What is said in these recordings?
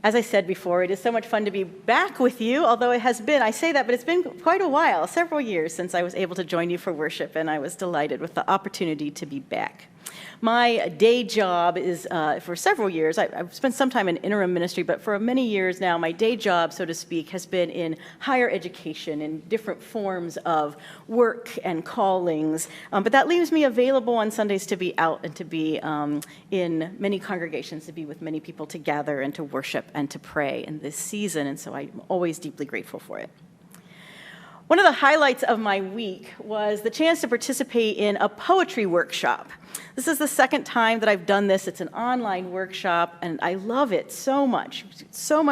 As I said before, it is so much fun to be back with you, although it has been, I say that, but it's been quite a while, several years since I was able to join you for worship, and I was delighted with the opportunity to be back. My day job is, for several years, I've spent some time in interim ministry, but for many years now, my day job, so to speak, has been in higher education in different forms of work and callings. But that leaves me available on Sundays to be out and to be in many congregations, to be with many people to gather and to worship and to pray in this season, and so I'm always deeply grateful for it. One of the highlights of my week was the chance to participate in a poetry workshop. This is the second time that I've done this. It's an online workshop, and I love it so much. So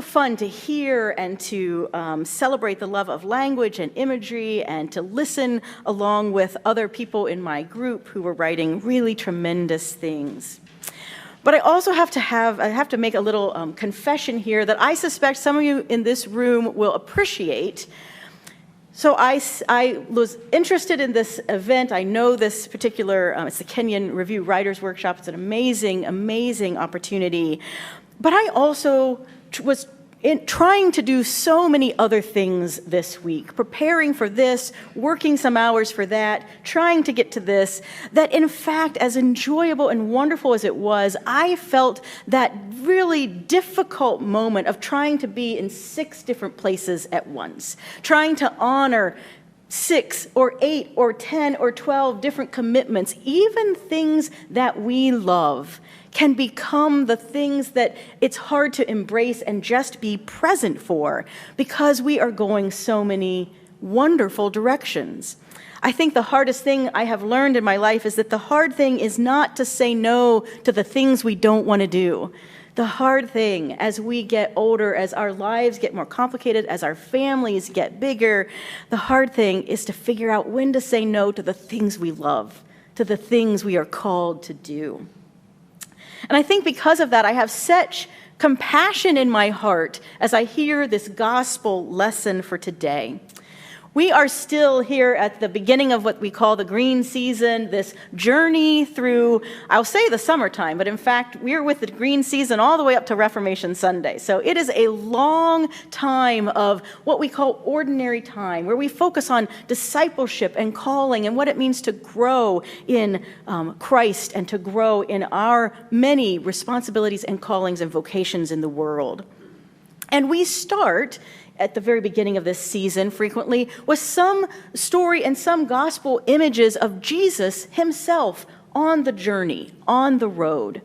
fun to hear and to celebrate the love of language and imagery and to listen along with other people in my group who were writing really tremendous things. But I also have to make a little confession here that I suspect some of you in this room will appreciate. So I was interested in this event. I know this particular, it's the Kenyan Review Writers Workshop. It's an amazing, amazing opportunity. But I also was trying to do so many other things this week, preparing for this, working some hours for that, trying to get to this, that in fact, as enjoyable and wonderful as it was, I felt that really difficult moment of trying to be in 6 different places at once, trying to honor 6 or 8 or 10 or 12 different commitments, even things that we love, can become the things that it's hard to embrace and just be present for because we are going so many wonderful directions. I think the hardest thing I have learned in my life is that the hard thing is not to say no to the things we don't want to do. The hard thing as we get older, as our lives get more complicated, as our families get bigger, the hard thing is to figure out when to say no to the things we love, to the things we are called to do. And I think because of that, I have such compassion in my heart as I hear this gospel lesson for today. We are still here at the beginning of what we call the green season, this journey through, I'll say the summertime, but in fact, we're with the green season all the way up to Reformation Sunday. So it is a long time of what we call ordinary time, where we focus on discipleship and calling and what it means to grow in Christ and to grow in our many responsibilities and callings and vocations in the world. And we start at the very beginning of this season frequently with some story and some gospel images of Jesus himself on the journey, on the road.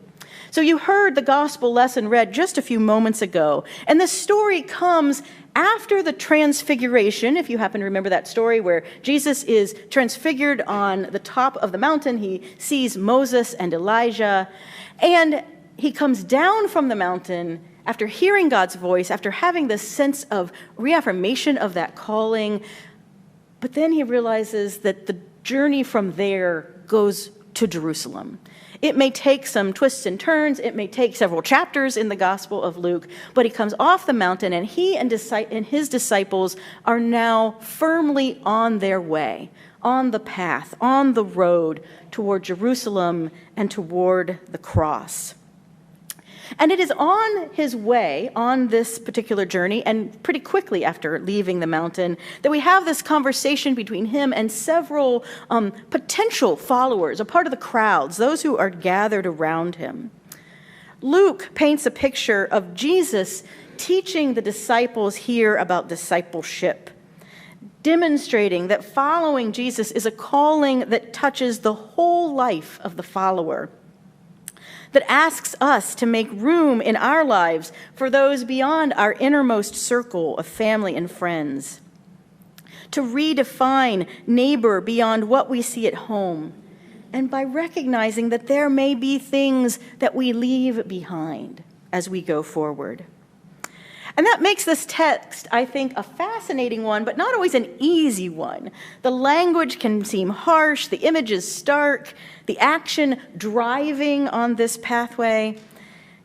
So you heard the gospel lesson read just a few moments ago, and the story comes after the transfiguration, if you happen to remember that story where Jesus is transfigured on the top of the mountain. He sees Moses and Elijah, and he comes down from the mountain after hearing God's voice, after having this sense of reaffirmation of that calling. But then he realizes that the journey from there goes to Jerusalem. It may take some twists and turns. It may take several chapters in the Gospel of Luke, but he comes off the mountain, and he and his disciples are now firmly on their way, on the path, on the road toward Jerusalem and toward the cross. And it is on his way, on this particular journey, and pretty quickly after leaving the mountain, that we have this conversation between him and several potential followers, a part of the crowds, those who are gathered around him. Luke paints a picture of Jesus teaching the disciples here about discipleship, demonstrating that following Jesus is a calling that touches the whole life of the follower, that asks us to make room in our lives for those beyond our innermost circle of family and friends, to redefine neighbor beyond what we see at home, and by recognizing that there may be things that we leave behind as we go forward. And that makes this text, I think, a fascinating one, but not always an easy one. The language can seem harsh, the image is stark, the action driving on this pathway.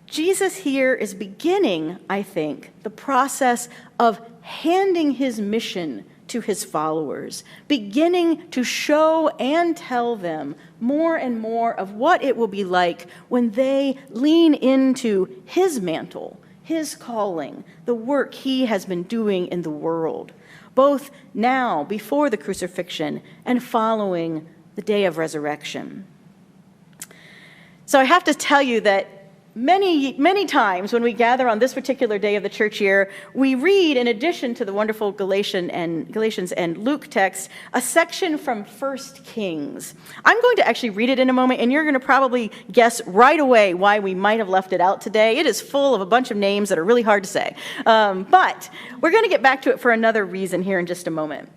Jesus here is beginning, I think, the process of handing his mission to his followers, beginning to show and tell them more and more of what it will be like when they lean into his mantle, his calling, the work he has been doing in the world, both now, before the crucifixion, and following the day of resurrection. So I have to tell you that many times when we gather on this particular day of the church year, we read, in addition to the wonderful Galatians and Luke text, a section from 1 Kings. I'm going to actually read it in a moment, and you're going to probably guess right away why we might have left it out today. It is full of a bunch of names that are really hard to say. But we're going to get back to it for another reason here in just a moment.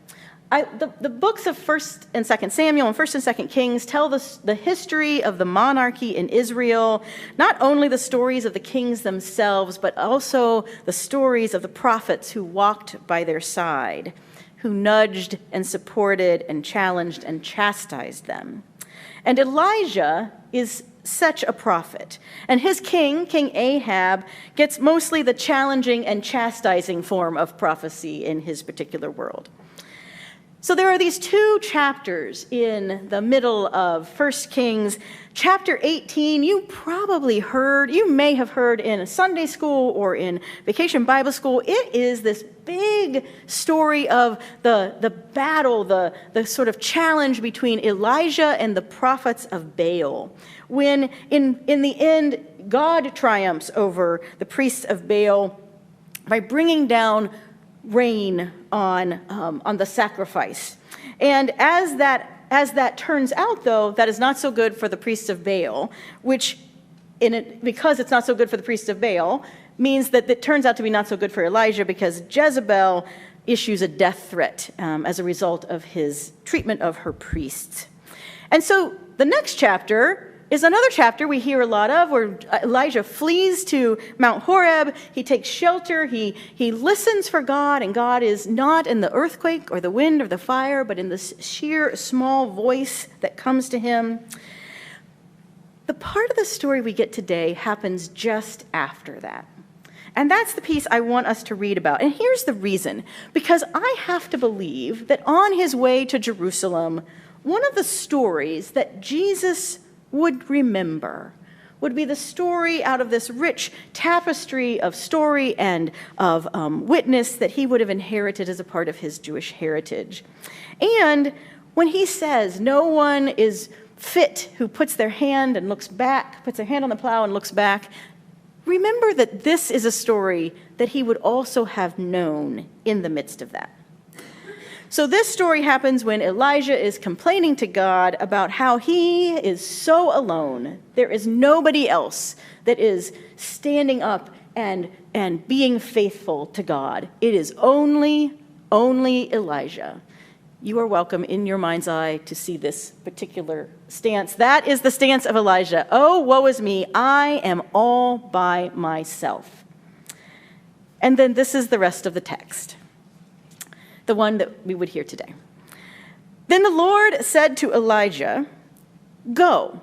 The books of 1st and 2nd Samuel and 1st and 2nd Kings tell the history of the monarchy in Israel, not only the stories of the kings themselves, but also the stories of the prophets who walked by their side, who nudged and supported and challenged and chastised them. And Elijah is such a prophet. And his king, King Ahab, gets mostly the challenging and chastising form of prophecy in his particular world. So there are these two chapters in the middle of 1 Kings. Chapter 18, you may have heard in a Sunday school or in Vacation Bible School. It is this big story of the battle, the sort of challenge between Elijah and the prophets of Baal. When in the end, God triumphs over the priests of Baal by bringing down rain on the sacrifice. And as that turns out, though, that is not so good for the priests of Baal, because it's not so good for the priests of Baal, means that it turns out to be not so good for Elijah, because Jezebel issues a death threat as a result of his treatment of her priests. And so the next chapter is another chapter we hear a lot of, where Elijah flees to Mount Horeb. He takes shelter. He listens for God, and God is not in the earthquake or the wind or the fire, but in this sheer small voice that comes to him. The part of the story we get today happens just after that. And that's the piece I want us to read about. And here's the reason. Because I have to believe that on his way to Jerusalem, one of the stories that Jesus would remember would be the story out of this rich tapestry of story and of witness that he would have inherited as a part of his Jewish heritage. And when he says, no one is fit who puts their hand and looks back, puts their hand on the plow and looks back, remember that this is a story that he would also have known in the midst of that. So this story happens when Elijah is complaining to God about how he is so alone. There is nobody else that is standing up and being faithful to God. It is only Elijah. You are welcome in your mind's eye to see this particular stance. That is the stance of Elijah. Oh, woe is me. I am all by myself. And then this is the rest of the text, the one that we would hear today. Then the Lord said to Elijah, "Go,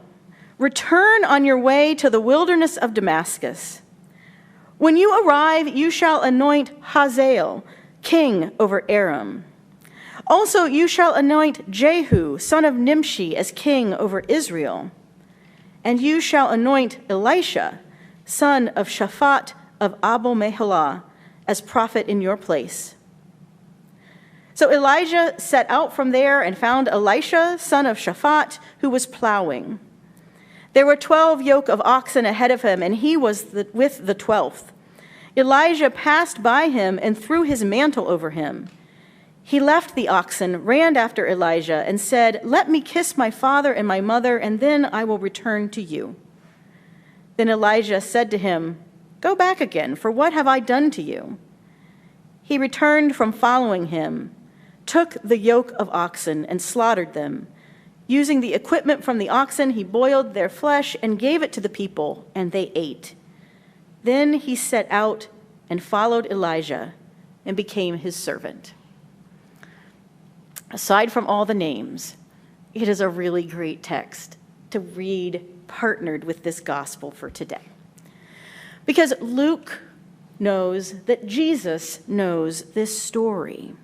return on your way to the wilderness of Damascus. When you arrive, you shall anoint Hazael king over Aram. Also you shall anoint Jehu, son of Nimshi, as king over Israel. And you shall anoint Elisha, son of Shaphat of Abel-Meholah, as prophet in your place." So Elijah set out from there and found Elisha, son of Shaphat, who was plowing. There were 12 yoke of oxen ahead of him, and he was with the 12th. Elijah passed by him and threw his mantle over him. He left the oxen, ran after Elijah, and said, "Let me kiss my father and my mother, and then I will return to you." Then Elijah said to him, "Go back again, for what have I done to you?" He returned from following him, took the yoke of oxen and slaughtered them. Using the equipment from the oxen, he boiled their flesh and gave it to the people, and they ate. Then he set out and followed Elijah and became his servant. Aside from all the names, it is a really great text to read partnered with this gospel for today. Because Luke knows that Jesus knows this story.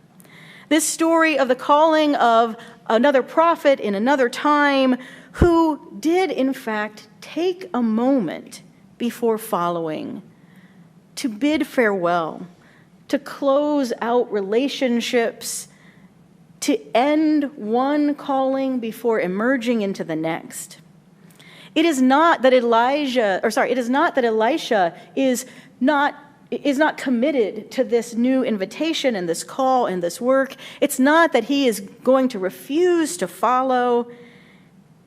This story of the calling of another prophet in another time who did, in fact, take a moment before following to bid farewell, to close out relationships, to end one calling before emerging into the next. It is not that Elisha is not committed to this new invitation and this call and this work. It's not that he is going to refuse to follow.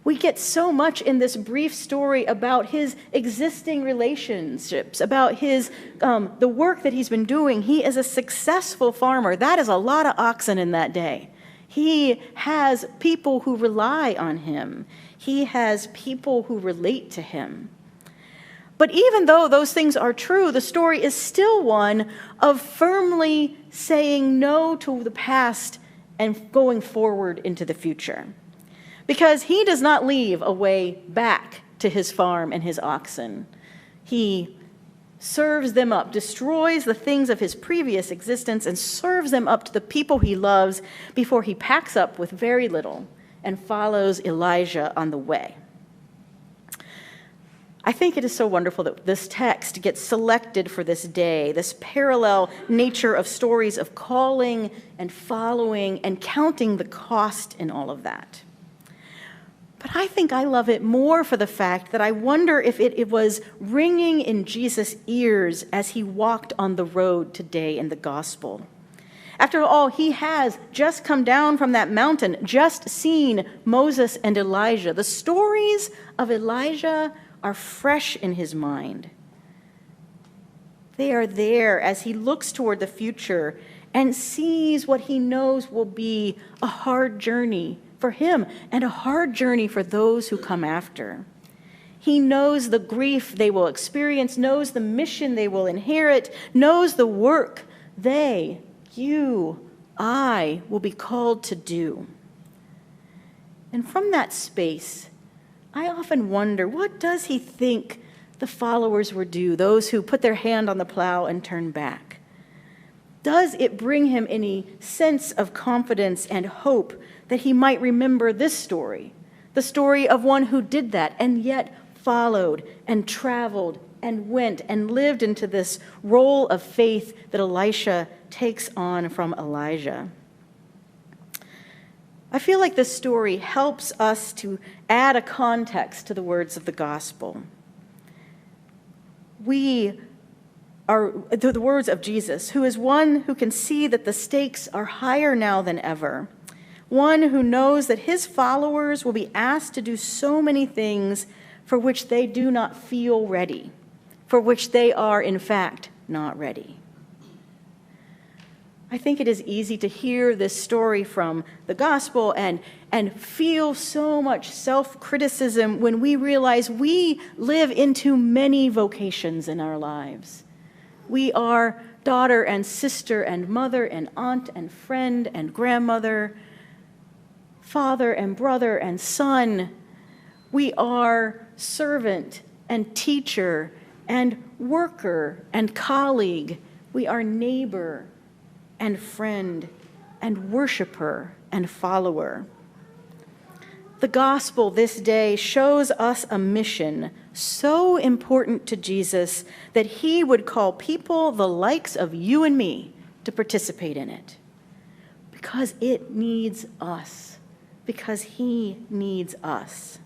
We get so much in this brief story about his existing relationships, about his the work that he's been doing. He is a successful farmer. That is a lot of oxen in that day. He has people who rely on him. He has people who relate to him. But even though those things are true, the story is still one of firmly saying no to the past and going forward into the future. Because he does not leave a way back to his farm and his oxen. He serves them up, destroys the things of his previous existence, and serves them up to the people he loves before he packs up with very little and follows Elijah on the way. I think it is so wonderful that this text gets selected for this day, this parallel nature of stories of calling and following and counting the cost in all of that. But I think I love it more for the fact that I wonder if it was ringing in Jesus' ears as he walked on the road today in the gospel. After all, he has just come down from that mountain, just seen Moses and Elijah. The stories of Elijah are fresh in his mind. They are there as he looks toward the future and sees what he knows will be a hard journey for him and a hard journey for those who come after. He knows the grief they will experience, knows the mission they will inherit, knows the work they, you, I will be called to do. And from that space, I often wonder, what does he think the followers would do, those who put their hand on the plow and turn back? Does it bring him any sense of confidence and hope that he might remember this story, the story of one who did that and yet followed and traveled and went and lived into this role of faith that Elisha takes on from Elijah? I feel like this story helps us to add a context to the words of the gospel. We are the words of Jesus, who is one who can see that the stakes are higher now than ever, one who knows that his followers will be asked to do so many things for which they do not feel ready, for which they are, in fact, not ready. I think it is easy to hear this story from the gospel and feel so much self-criticism when we realize we live into many vocations in our lives. We are daughter and sister and mother and aunt and friend and grandmother, father and brother and son. We are servant and teacher and worker and colleague. We are neighbor and friend and worshiper and follower. The gospel this day shows us a mission so important to Jesus that he would call people the likes of you and me to participate in it. Because it needs us. Because he needs us.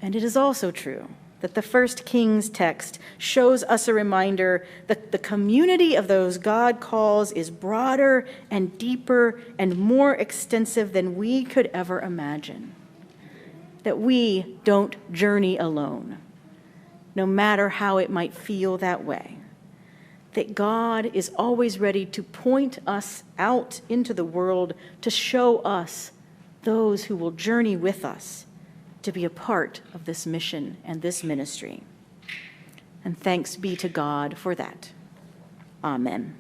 And it is also true that the First Kings text shows us a reminder that the community of those God calls is broader and deeper and more extensive than we could ever imagine. That we don't journey alone, no matter how it might feel that way. That God is always ready to point us out into the world to show us those who will journey with us to be a part of this mission and this ministry. And thanks be to God for that. Amen.